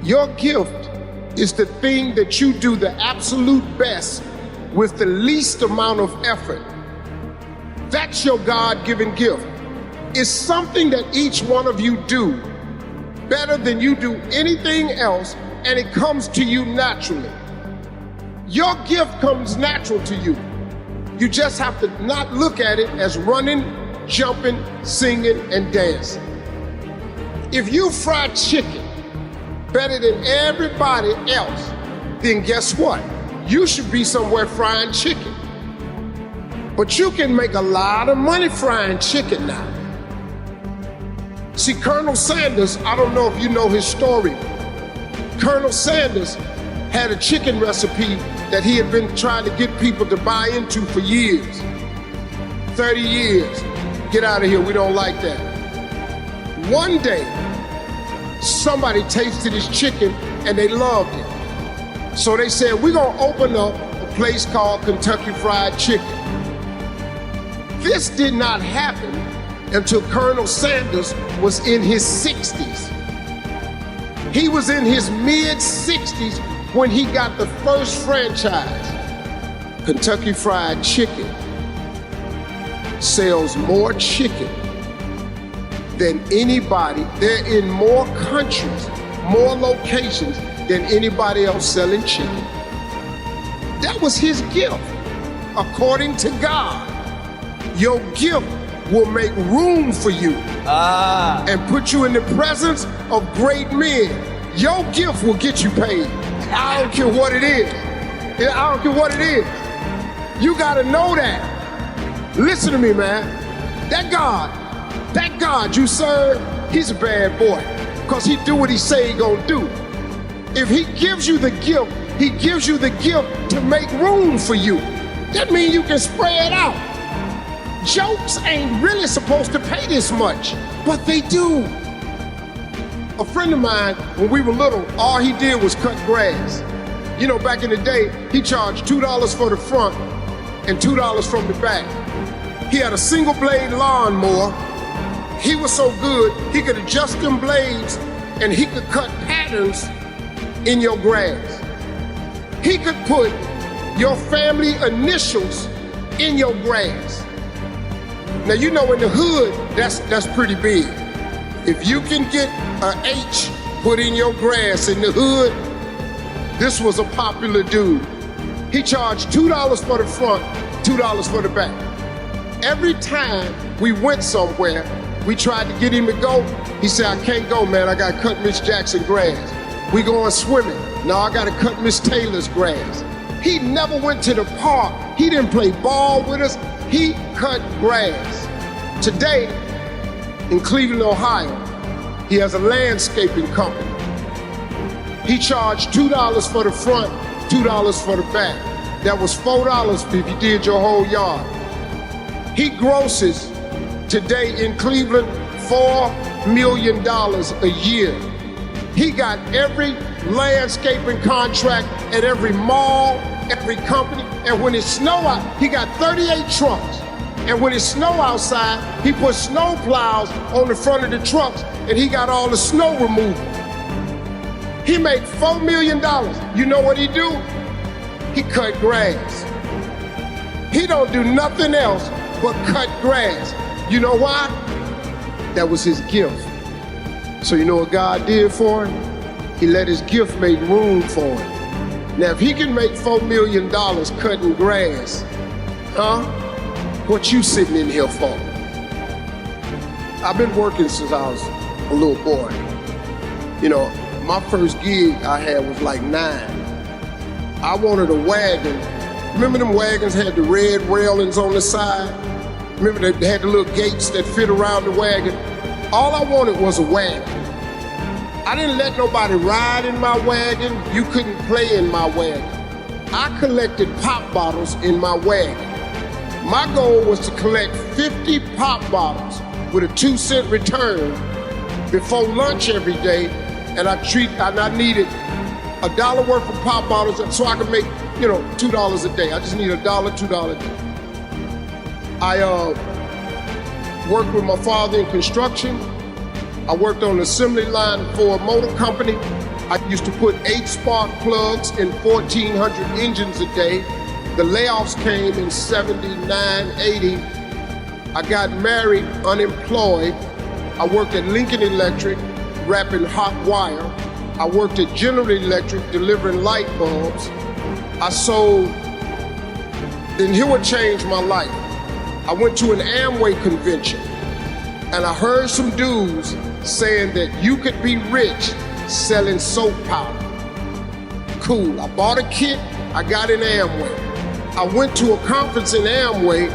Your gift is the thing that you do the absolute best with the least amount of effort. That's your God-given gift. It's something that each one of you do better than you do anything else, and it comes to you naturally. Your gift comes natural to you. You just have to not look at it as running, jumping, singing, and dancing. If you fry chicken better than everybody else, then guess what? You should be somewhere frying chicken. But you can make a lot of money frying chicken now. See, Colonel Sanders, I don't know if you know his story. Colonel Sanders had a chicken recipe that he had been trying to get people to buy into for years. 30 years. Get out of here, we don't like that. One day, somebody tasted his chicken and they loved it. So they said, we're gonna open up a place called Kentucky Fried Chicken. This did not happen until Colonel Sanders was in his 60s. He was in his mid-60s when he got the first franchise. Kentucky Fried Chicken sells more chicken than anybody. They're in more countries, more locations than anybody else selling chicken. That was his gift. According to God, your gift will make room for you and put you in the presence of great men. Your gift will get you paid. I don't care what it is. I don't care what it is. You gotta know that. Listen to me, man. That God you serve, he's a bad boy. Because he do what he say he gonna do. If he gives you the gift, he gives you the gift to make room for you. That means you can spread out. Jokes ain't really supposed to pay this much, but they do. A friend of mine, when we were little, all he did was cut grass. You know, back in the day, he charged $2 for the front and $2 from the back. He had a single blade lawnmower. He was so good, he could adjust them blades and he could cut patterns in your grass. He could put your family initials in your grass. Now, you know, in the hood, that's pretty big. If you can get an H put in your grass in the hood, this was a popular dude. He charged $2 for the front, $2 for the back. Every time we went somewhere, we tried to get him to go. He said, I can't go, man. I got to cut Miss Jackson grass. We going swimming. No, I got to cut Miss Taylor's grass. He never went to the park. He didn't play ball with us. He cut grass. Today, in Cleveland, Ohio, he has a landscaping company. He charged $2 for the front, $2 for the back. That was $4 if you did your whole yard. He grosses today in Cleveland $4 million a year. He got every landscaping contract at every mall, every company, and when it snow out, he got 38 trucks. And when it snow outside, he put snow plows on the front of the trucks and he got all the snow removal. He made $4 million. You know what he do? He cut grass. He don't do nothing else but cut grass. You know why? That was his gift. So you know what God did for him? He let his gift make room for him. Now, if he can make $4 million cutting grass, what you sitting in here for? I've been working since I was a little boy. You know, my first gig I had was like 9. I wanted a wagon. Remember them wagons had the red railings on the side? Remember they had the little gates that fit around the wagon? All I wanted was a wagon. I didn't let nobody ride in my wagon. You couldn't play in my wagon. I collected pop bottles in my wagon. My goal was to collect 50 pop bottles with a 2-cent return before lunch every day, and I needed $1 worth of pop bottles so I could make, $2 a day. I just need $1, $2 a day. I worked with my father in construction. I worked on the assembly line for a motor company. I used to put 8 spark plugs in 1,400 engines a day. The layoffs came in 79, 80. I got married, unemployed. I worked at Lincoln Electric, wrapping hot wire. I worked at General Electric, delivering light bulbs. I sold, then here what changed my life. I went to an Amway convention, and I heard some dudes saying that you could be rich selling soap powder. Cool, I bought a kit, I got in Amway. I went to a conference in Amway,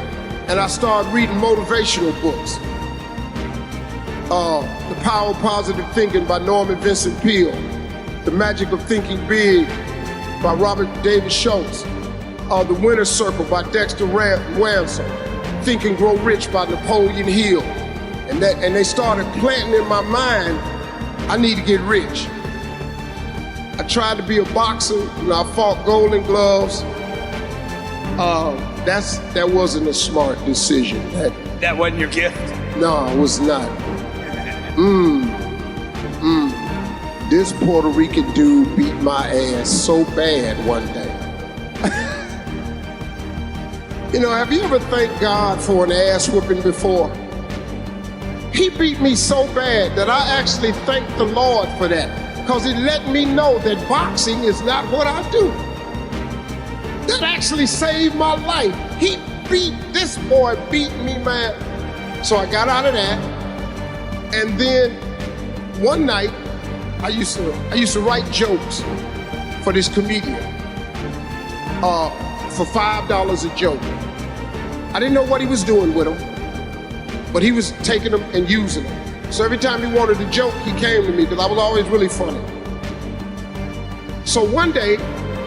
and I started reading motivational books. The Power of Positive Thinking by Norman Vincent Peale. The Magic of Thinking Big by Robert David Schultz. The Winner's Circle by Dexter Ransom. Think and Grow Rich by Napoleon Hill. And they started planting in my mind, I need to get rich. I tried to be a boxer, I fought Golden Gloves. That wasn't a smart decision. That wasn't your gift? No, it was not. This Puerto Rican dude beat my ass so bad one day. Have you ever thanked God for an ass whooping before? He beat me so bad that I actually thanked the Lord for that, because it let me know that boxing is not what I do. That actually saved my life. This boy beat me, man. So I got out of that, and then one night, I used to write jokes for this comedian for $5 a joke. I didn't know what he was doing with them, but he was taking them and using them. So every time he wanted a joke, he came to me, because I was always really funny. So one day,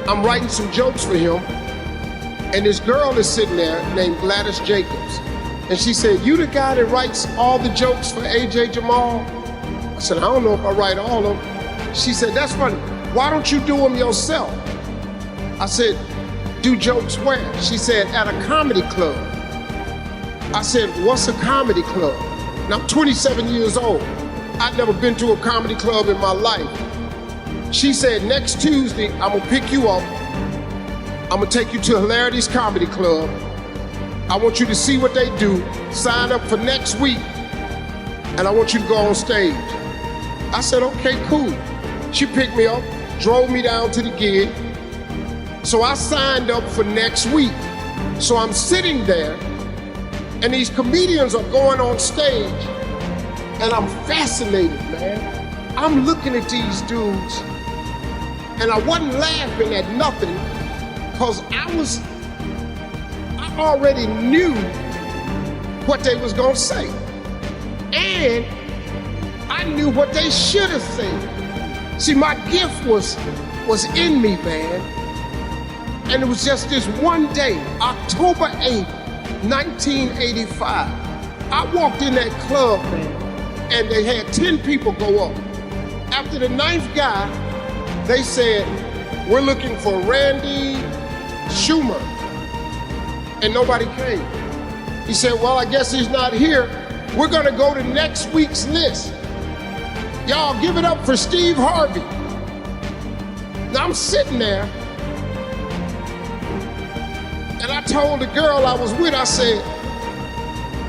I'm writing some jokes for him, and this girl is sitting there named Gladys Jacobs. And she said, "You the guy that writes all the jokes for AJ Jamal?" I said, "I don't know if I write all of them." She said, "That's funny. Why don't you do them yourself?" I said, "Do jokes where?" She said, "At a comedy club." I said, "What's a comedy club?" And I'm 27 years old. I'd never been to a comedy club in my life. She said, "Next Tuesday, I'm gonna pick you up. I'm gonna take you to Hilarity's Comedy Club. I want you to see what they do. Sign up for next week, and I want you to go on stage." I said, "Okay, cool." She picked me up, drove me down to the gig. So I signed up for next week. So I'm sitting there, and these comedians are going on stage, and I'm fascinated, man. I'm looking at these dudes, and I wasn't laughing at nothing, because I already knew what they was gonna say. And I knew what they should have said. See, my gift was in me, man. And it was just this one day, October 8th, 1985. I walked in that club, man, and they had 10 people go up. After the 9th guy, they said, "We're looking for Randy Schumer." And nobody came. He said, "Well, I guess he's not here. We're gonna go to next week's list. Y'all give it up for Steve Harvey." Now I'm sitting there, and I told the girl I was with, I said,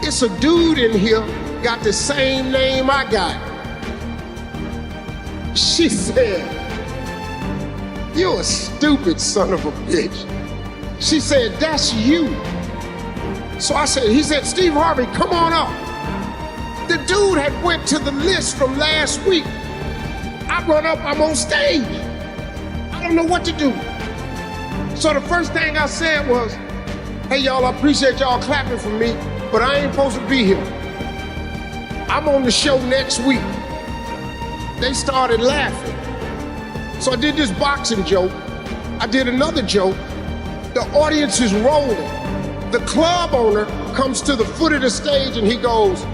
"It's a dude in here, got the same name I got." She said, "You're a stupid son of a bitch." She said, "That's you." So he said, "Steve Harvey, come on up." The dude had went to the list from last week. I run up, I'm on stage. I don't know what to do. So the first thing I said was, "Hey y'all, I appreciate y'all clapping for me, but I ain't supposed to be here. I'm on the show next week." They started laughing. So I did this boxing joke. I did another joke. The audience is rolling. The club owner comes to the foot of the stage and he goes,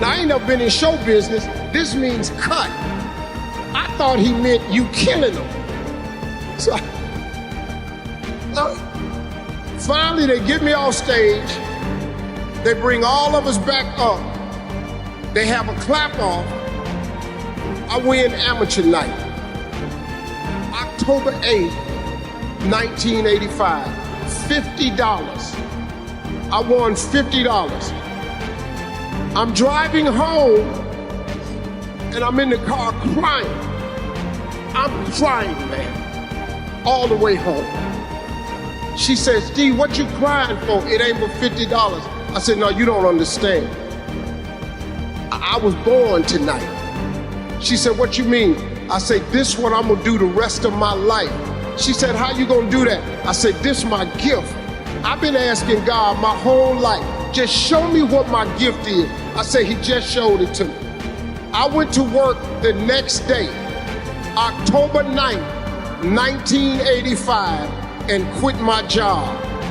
now I ain't never been in show business. This means cut. I thought he meant you killing them. So finally they get me off stage. They bring all of us back up. They have a clap off. I win amateur night. October 8th, 1985, $50. I won $50. I'm driving home and I'm in the car crying. I'm crying, man, all the way home. She says, D, what you crying for? It ain't but $50. I said, no, you don't understand. I was born tonight. She said, what you mean? I said, this what I'm gonna do the rest of my life. She said, how you gonna do that? I said, this my gift. I've been asking God my whole life, just show me what my gift is. I said, he just showed it to me. I went to work the next day, October 9th, 1985, and quit my job.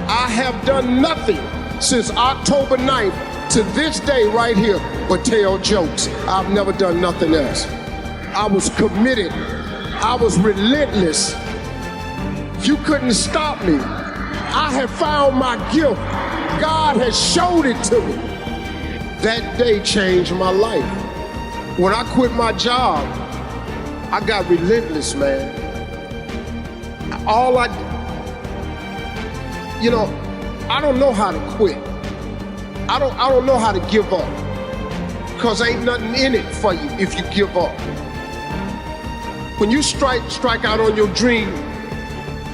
I have done nothing since October 9th to this day right here but tell jokes. I've never done nothing else. I was committed. I was relentless. You couldn't stop me. I have found my gift. God has showed it to me. That day changed my life. When I quit my job, I got relentless, man. I don't know how to quit. I don't know how to give up. Because ain't nothing in it for you if you give up. When you strike out on your dream,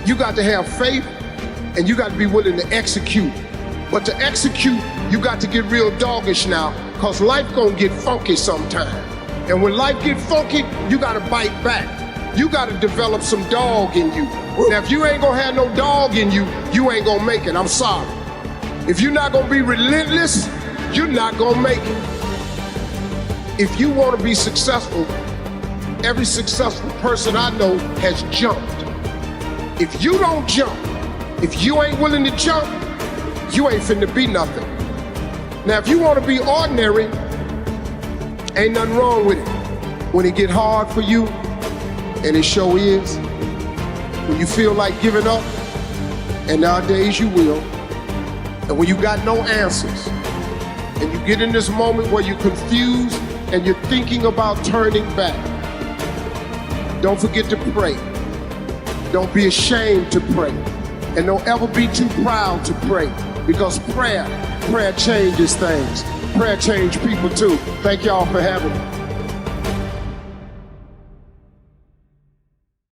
you got to have faith and you got to be willing to execute. But to execute, you got to get real doggish now, because life gonna get funky sometime. And when life get funky, you gotta bite back. You gotta develop some dog in you. Now, if you ain't gonna have no dog in you, you ain't gonna make it. I'm sorry. If you're not gonna be relentless, you're not gonna make it. If you wanna be successful, every successful person I know has jumped. If you don't jump, if you ain't willing to jump, you ain't finna be nothing. Now, if you wanna be ordinary, ain't nothing wrong with it. When it get hard for you, and it sure is, when you feel like giving up, and nowadays you will, and when you got no answers, and you get in this moment where you're confused and you're thinking about turning back, don't forget to pray. Don't be ashamed to pray. And don't ever be too proud to pray, because prayer changes things. Prayer changes people too. Thank y'all for having me.